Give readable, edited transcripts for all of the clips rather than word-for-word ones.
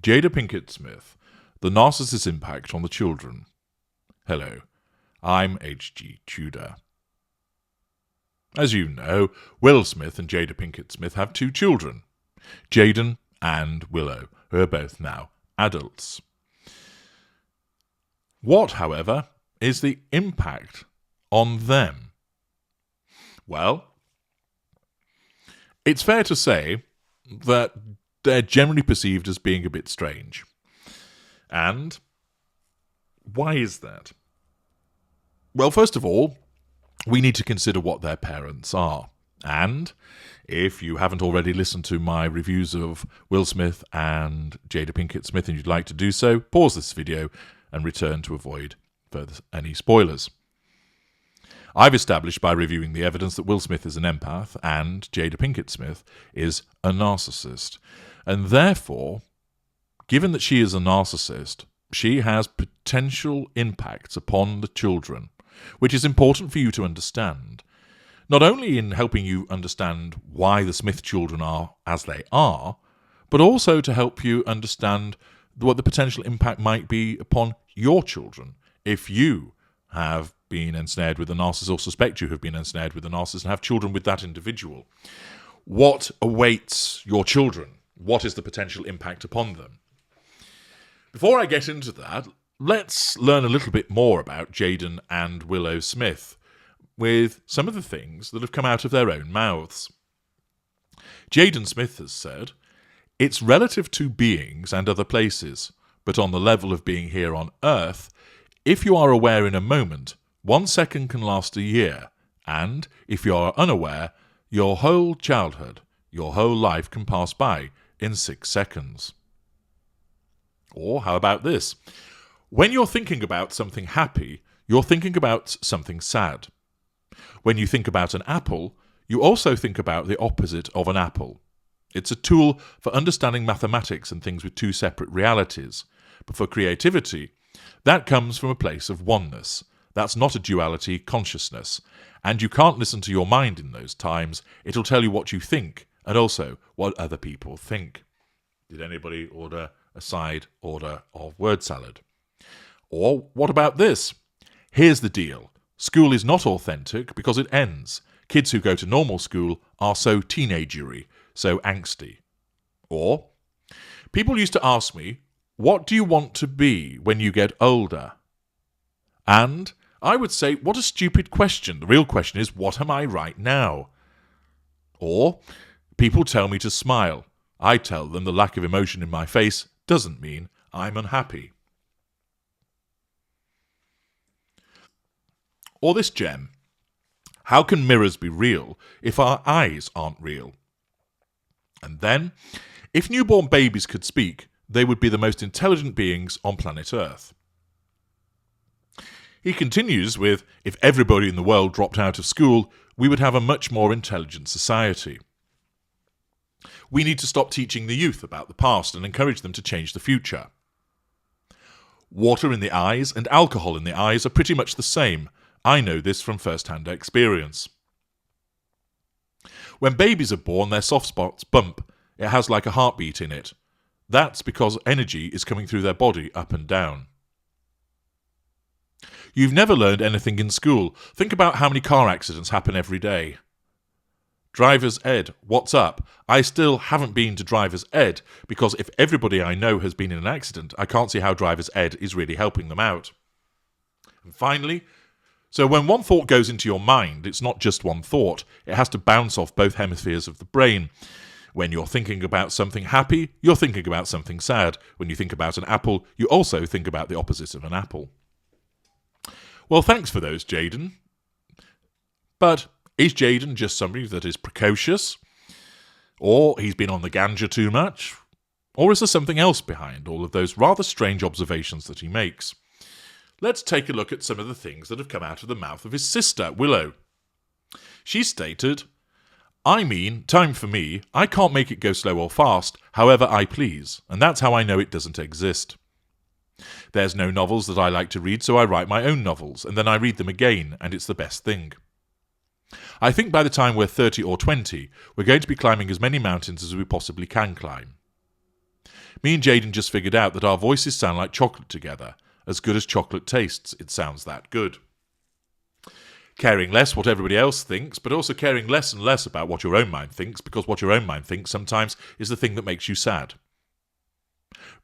Jada Pinkett Smith, The Narcissist Impact on the Children. Hello, I'm H.G. Tudor. As you know, Will Smith and Jada Pinkett Smith have 2 children, Jaden and Willow, who are both now adults. What, however, is the impact on them? Well, it's fair to say that they're generally perceived as being a bit strange. And why is that? Well, first of all, we need to consider what their parents are. And if you haven't already listened to my reviews of Will Smith and Jada Pinkett Smith and you'd like to do so, pause this video and return to avoid any spoilers. I've established by reviewing the evidence that Will Smith is an empath and Jada Pinkett Smith is a narcissist. And therefore, given that she is a narcissist, she has potential impacts upon the children, which is important for you to understand, not only in helping you understand why the Smith children are as they are, but also to help you understand what the potential impact might be upon your children if you have been ensnared with a narcissist or suspect you have been ensnared with a narcissist and have children with that individual. What awaits your children? What is the potential impact upon them? Before I get into that, let's learn a little bit more about Jaden and Willow Smith with some of the things that have come out of their own mouths. Jaden Smith has said, "It's relative to beings and other places, but on the level of being here on Earth, if you are aware in a moment, 1 second can last a year, and if you are unaware, your whole childhood, your whole life can pass by in 6 seconds. Or how about this? When you're thinking about something happy, you're thinking about something sad. When you think about an apple, you also think about the opposite of an apple. It's a tool for understanding mathematics and things with 2 separate realities. But for creativity, that comes from a place of oneness. That's not a duality consciousness. And you can't listen to your mind in those times. It'll tell you what you think and also what other people think." Did anybody order a side order of word salad? Or what about this? "Here's the deal. School is not authentic because it ends. Kids who go to normal school are so teenagery, so angsty." Or, "People used to ask me, what do you want to be when you get older?" And I would say, what a stupid question. The real question is, what am I right now? Or, "People tell me to smile. I tell them the lack of emotion in my face doesn't mean I'm unhappy." Or this gem, "How can mirrors be real if our eyes aren't real?" And then, "If newborn babies could speak, they would be the most intelligent beings on planet Earth." He continues with, "If everybody in the world dropped out of school, we would have a much more intelligent society. We need to stop teaching the youth about the past and encourage them to change the future. Water in the eyes and alcohol in the eyes are pretty much the same. I know this from first-hand experience. When babies are born, their soft spots bump. It has like a heartbeat in it. That's because energy is coming through their body up and down. You've never learned anything in school. Think about how many car accidents happen every day. Driver's ed, what's up? I still haven't been to driver's ed because if everybody I know has been in an accident, I can't see how driver's ed is really helping them out." And finally, so when one thought goes into your mind, it's not just one thought. It has to bounce off both hemispheres of the brain. When you're thinking about something happy, you're thinking about something sad. When you think about an apple, you also think about the opposite of an apple. Well, thanks for those, Jaden. But is Jaden just somebody that is precocious? Or he's been on the ganja too much? Or is there something else behind all of those rather strange observations that he makes? Let's take a look at some of the things that have come out of the mouth of his sister, Willow. She stated, "I mean, time for me, I can't make it go slow or fast, however I please, and that's how I know it doesn't exist. There's no novels that I like to read, so I write my own novels, and then I read them again, and it's the best thing. I think by the time we're 30 or 20, we're going to be climbing as many mountains as we possibly can climb. Me and Jaden just figured out that our voices sound like chocolate together. As good as chocolate tastes, it sounds that good. Caring less what everybody else thinks, but also caring less and less about what your own mind thinks, because what your own mind thinks sometimes is the thing that makes you sad.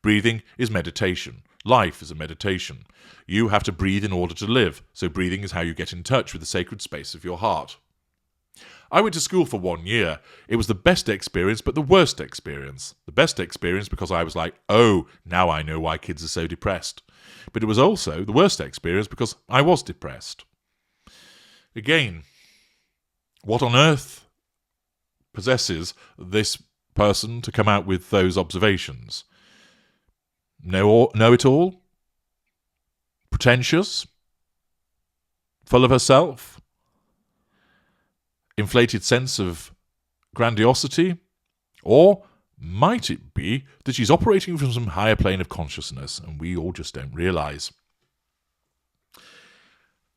Breathing is meditation. Life is a meditation. You have to breathe in order to live, so breathing is how you get in touch with the sacred space of your heart. I went to school for 1 year. It was the best experience, but the worst experience. The best experience because I was like, oh, now I know why kids are so depressed. But it was also the worst experience because I was depressed. Again, what on earth possesses this person to come out with those observations? Know it all? Pretentious? Full of herself? Inflated sense of grandiosity? Or might it be that she's operating from some higher plane of consciousness and we all just don't realise?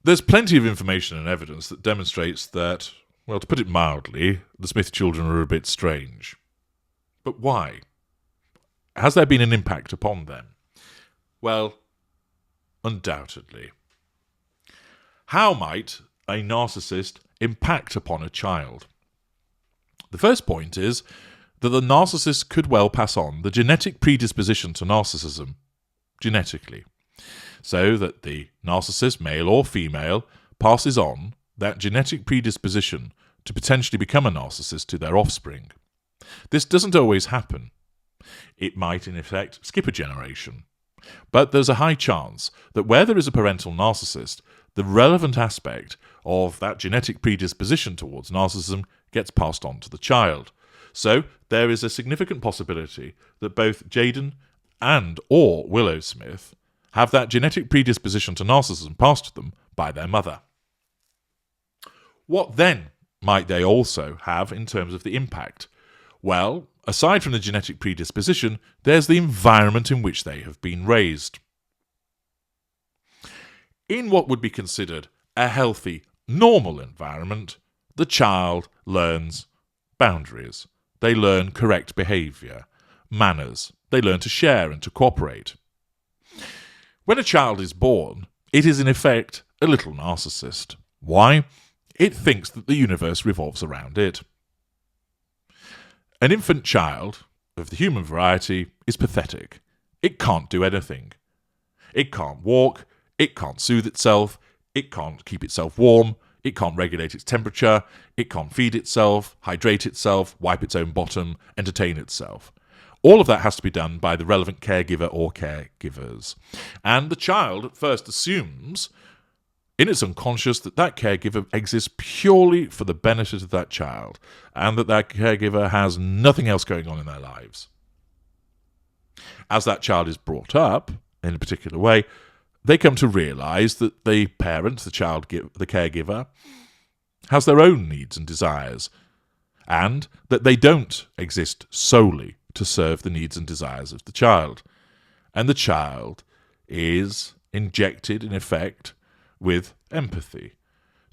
There's plenty of information and evidence that demonstrates that, well, to put it mildly, the Smith children are a bit strange. But why? Has there been an impact upon them? Well, undoubtedly. How might a narcissist impact upon a child? The first point is that the narcissist could well pass on the genetic predisposition to narcissism genetically, so that the narcissist, male or female, passes on that genetic predisposition to potentially become a narcissist to their offspring. This doesn't always happen. It might, in effect, skip a generation. But there's a high chance that where there is a parental narcissist, the relevant aspect of that genetic predisposition towards narcissism gets passed on to the child. So there is a significant possibility that both Jaden and or Willow Smith have that genetic predisposition to narcissism passed to them by their mother. What then might they also have in terms of the impact? Well, aside from the genetic predisposition, there's the environment in which they have been raised. In what would be considered a healthy, normal environment, the child learns boundaries. They learn correct behaviour, manners. They learn to share and to cooperate. When a child is born, it is in effect a little narcissist. Why? It thinks that the universe revolves around it. An infant child of the human variety is pathetic. It can't do anything. It can't walk. It can't soothe itself. It can't keep itself warm. It can't regulate its temperature. It can't feed itself, hydrate itself, wipe its own bottom, entertain itself. All of that has to be done by the relevant caregiver or caregivers. And the child at first assumes, in its unconscious, that that caregiver exists purely for the benefit of that child, and that that caregiver has nothing else going on in their lives. As that child is brought up in a particular way, they come to realise that the parent, the caregiver, has their own needs and desires, and that they don't exist solely to serve the needs and desires of the child. And the child is injected, in effect, with empathy,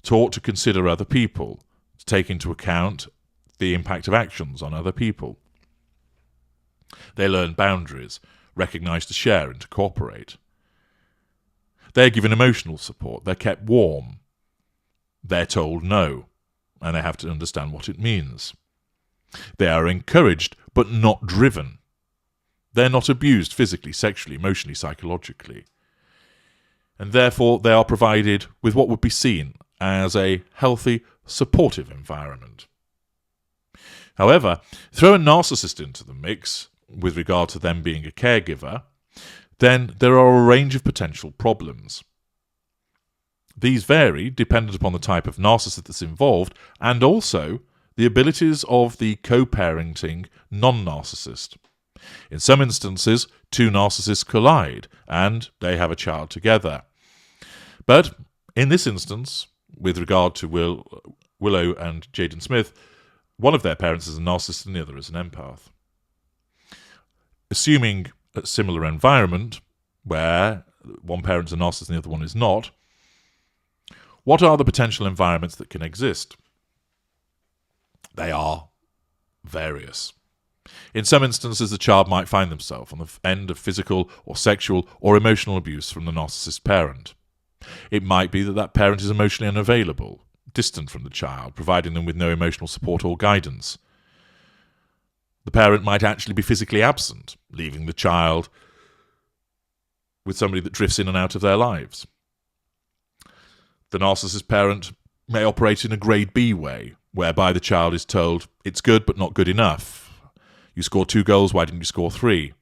taught to consider other people, to take into account the impact of actions on other people. They learn boundaries, recognise to share and to cooperate. They're given emotional support, they're kept warm, they're told no, and they have to understand what it means. They are encouraged, but not driven. They're not abused physically, sexually, emotionally, psychologically. And therefore they are provided with what would be seen as a healthy, supportive environment. However, throw a narcissist into the mix, with regard to them being a caregiver, then there are a range of potential problems. These vary dependent upon the type of narcissist that's involved and also the abilities of the co-parenting non-narcissist. In some instances, two narcissists collide and they have a child together. But in this instance, with regard to Willow and Jaden Smith, one of their parents is a narcissist and the other is an empath. Assuming a similar environment where one parent's a narcissist and the other one is not, what are the potential environments that can exist? They are various. In some instances, the child might find themselves on the end of physical or sexual or emotional abuse from the narcissist parent. It might be that that parent is emotionally unavailable, distant from the child, providing them with no emotional support or guidance. The parent might actually be physically absent, leaving the child with somebody that drifts in and out of their lives. The narcissist parent may operate in a grade B way, whereby the child is told, it's good but not good enough. You scored 2 goals, why didn't you score 3?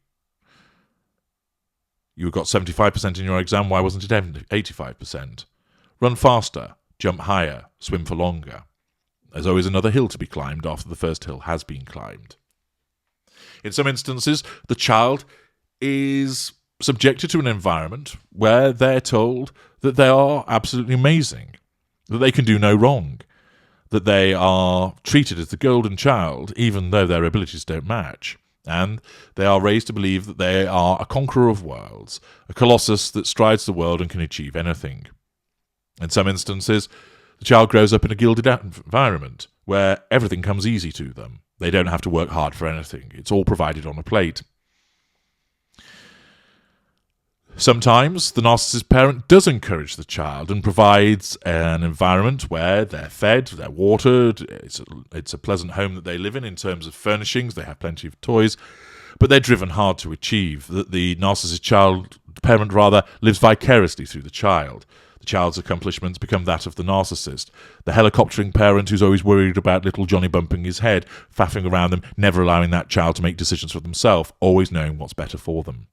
You got 75% in your exam, why wasn't it 85%? Run faster, jump higher, swim for longer. There's always another hill to be climbed after the first hill has been climbed. In some instances, the child is subjected to an environment where they're told that they are absolutely amazing, that they can do no wrong, that they are treated as the golden child, even though their abilities don't match, and they are raised to believe that they are a conqueror of worlds, a colossus that strides the world and can achieve anything. In some instances, the child grows up in a gilded environment where everything comes easy to them. They don't have to work hard for anything. It's all provided on a plate. Sometimes the narcissist parent does encourage the child and provides an environment where they're fed, they're watered, it's a pleasant home that they live in terms of furnishings, they have plenty of toys, but they're driven hard to achieve. That the narcissist parent lives vicariously through the child. The child's accomplishments become that of the narcissist. The helicoptering parent who's always worried about little Johnny bumping his head, faffing around them, never allowing that child to make decisions for themselves, always knowing what's better for them.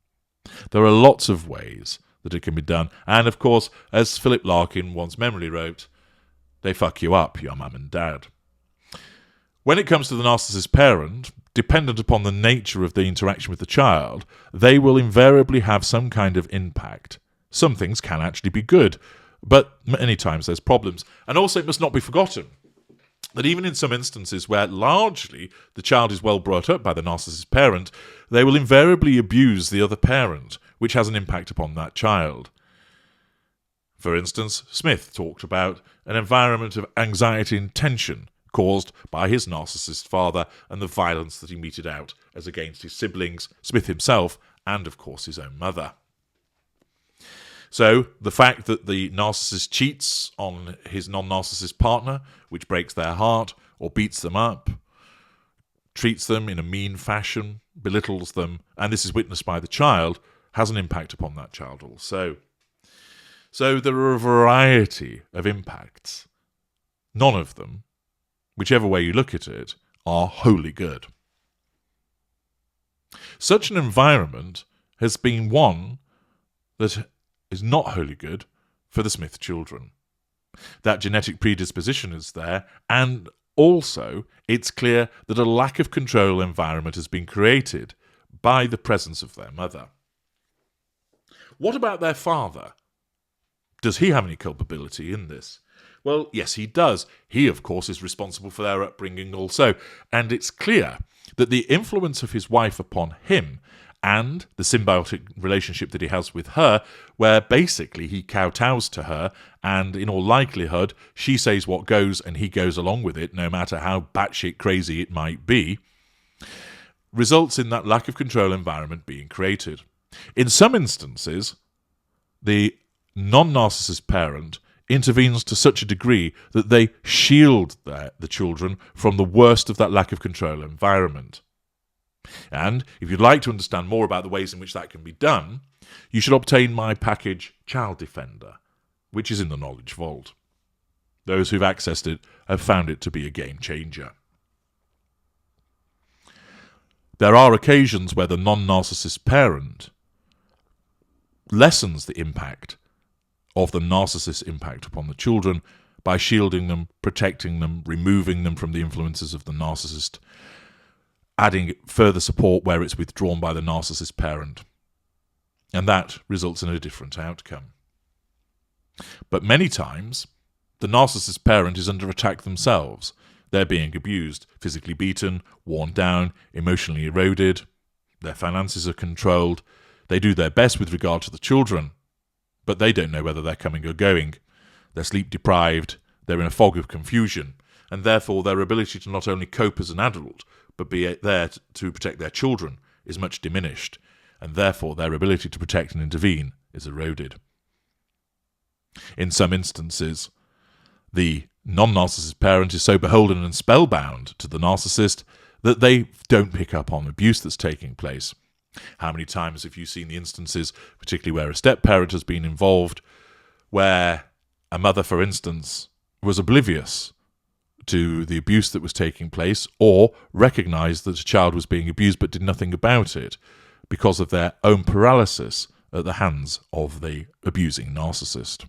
There are lots of ways that it can be done, and of course, as Philip Larkin once memorably wrote, they fuck you up, your mum and dad. When it comes to the narcissist parent, dependent upon the nature of the interaction with the child, they will invariably have some kind of impact. Some things can actually be good, but many times there's problems. And also it must not be forgotten that even in some instances where largely the child is well brought up by the narcissist parent, they will invariably abuse the other parent, which has an impact upon that child. For instance, Smith talked about an environment of anxiety and tension caused by his narcissist father and the violence that he meted out as against his siblings, Smith himself, and of course his own mother. So, the fact that the narcissist cheats on his non-narcissist partner, which breaks their heart, or beats them up, treats them in a mean fashion, belittles them, and this is witnessed by the child, has an impact upon that child also. So, there are a variety of impacts. None of them, whichever way you look at it, are wholly good. Such an environment has been one that is not wholly good for the Smith children. That genetic predisposition is there, and also it's clear that a lack of control environment has been created by the presence of their mother. What about their father? Does he have any culpability in this? Well, yes, he does. He, of course, is responsible for their upbringing also, and it's clear that the influence of his wife upon him and the symbiotic relationship that he has with her, where basically he kowtows to her, and in all likelihood, she says what goes and he goes along with it, no matter how batshit crazy it might be, results in that lack of control environment being created. In some instances, the non-narcissist parent intervenes to such a degree that they shield the children from the worst of that lack of control environment. And if you'd like to understand more about the ways in which that can be done, you should obtain my package Child Defender, which is in the Knowledge Vault. Those who've accessed it have found it to be a game changer. There are occasions where the non-narcissist parent lessens the impact of the narcissist's impact upon the children by shielding them, protecting them, removing them from the influences of the narcissist, adding further support where it's withdrawn by the narcissist parent. And that results in a different outcome. But many times, the narcissist parent is under attack themselves. They're being abused, physically beaten, worn down, emotionally eroded. Their finances are controlled. They do their best with regard to the children, but they don't know whether they're coming or going. They're sleep deprived. They're in a fog of confusion. And therefore, their ability to not only cope as an adult, but be there to protect their children is much diminished, and therefore their ability to protect and intervene is eroded. In some instances, the non-narcissist parent is so beholden and spellbound to the narcissist that they don't pick up on abuse that's taking place. How many times have you seen the instances, particularly where a step-parent has been involved, where a mother, for instance, was oblivious to the abuse that was taking place, or recognised that a child was being abused but did nothing about it because of their own paralysis at the hands of the abusing narcissist.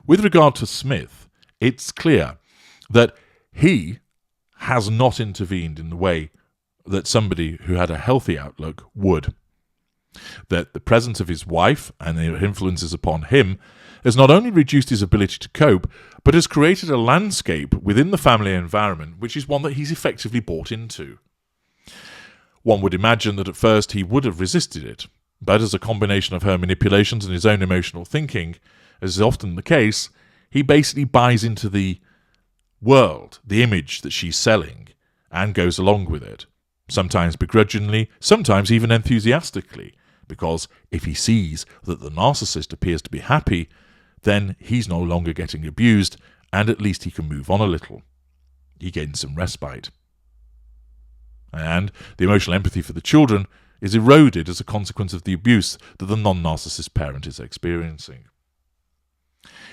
With regard to Smith, it's clear that he has not intervened in the way that somebody who had a healthy outlook would. That the presence of his wife and their influences upon him has not only reduced his ability to cope, but has created a landscape within the family environment which is one that he's effectively bought into. One would imagine that at first he would have resisted it, but as a combination of her manipulations and his own emotional thinking, as is often the case, he basically buys into the world, the image that she's selling, and goes along with it. Sometimes begrudgingly, sometimes even enthusiastically, because if he sees that the narcissist appears to be happy, then he's no longer getting abused, and at least he can move on a little. He gains some respite. And the emotional empathy for the children is eroded as a consequence of the abuse that the non-narcissist parent is experiencing.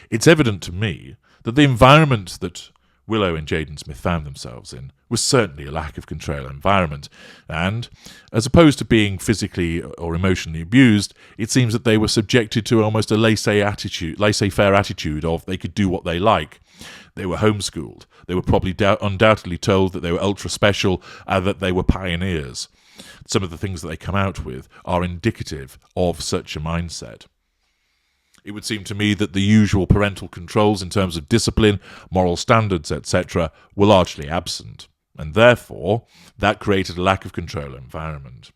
It's evident to me that the environment that Willow and Jaden Smith found themselves in was certainly a lack of control environment, and as opposed to being physically or emotionally abused, it seems that they were subjected to almost a laissez-faire attitude of they could do what they like. They were homeschooled. They were probably undoubtedly told that they were ultra special and that they were pioneers. Some of the things that they come out with are indicative of such a mindset. It would seem to me that the usual parental controls in terms of discipline, moral standards, etc., were largely absent, and therefore that created a lack of control environment.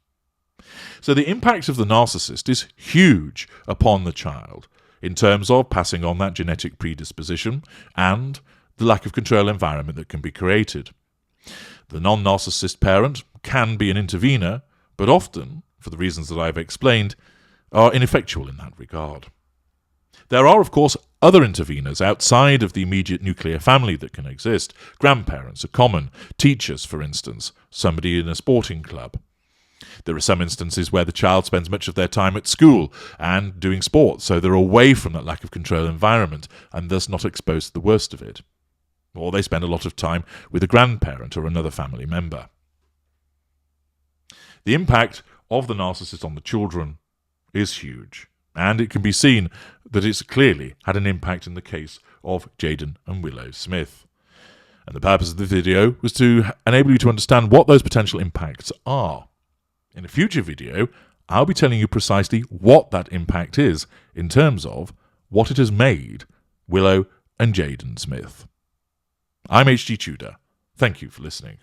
So the impact of the narcissist is huge upon the child in terms of passing on that genetic predisposition and the lack of control environment that can be created. The non-narcissist parent can be an intervener, but often, for the reasons that I've explained, are ineffectual in that regard. There are, of course, other interveners outside of the immediate nuclear family that can exist. Grandparents are common. Teachers, for instance. Somebody in a sporting club. There are some instances where the child spends much of their time at school and doing sports, so they're away from that lack of control environment and thus not exposed to the worst of it. Or they spend a lot of time with a grandparent or another family member. The impact of the narcissist on the children is huge. And it can be seen that it's clearly had an impact in the case of Jaden and Willow Smith. And the purpose of the video was to enable you to understand what those potential impacts are. In a future video, I'll be telling you precisely what that impact is in terms of what it has made Willow and Jaden Smith. I'm H.G. Tudor. Thank you for listening.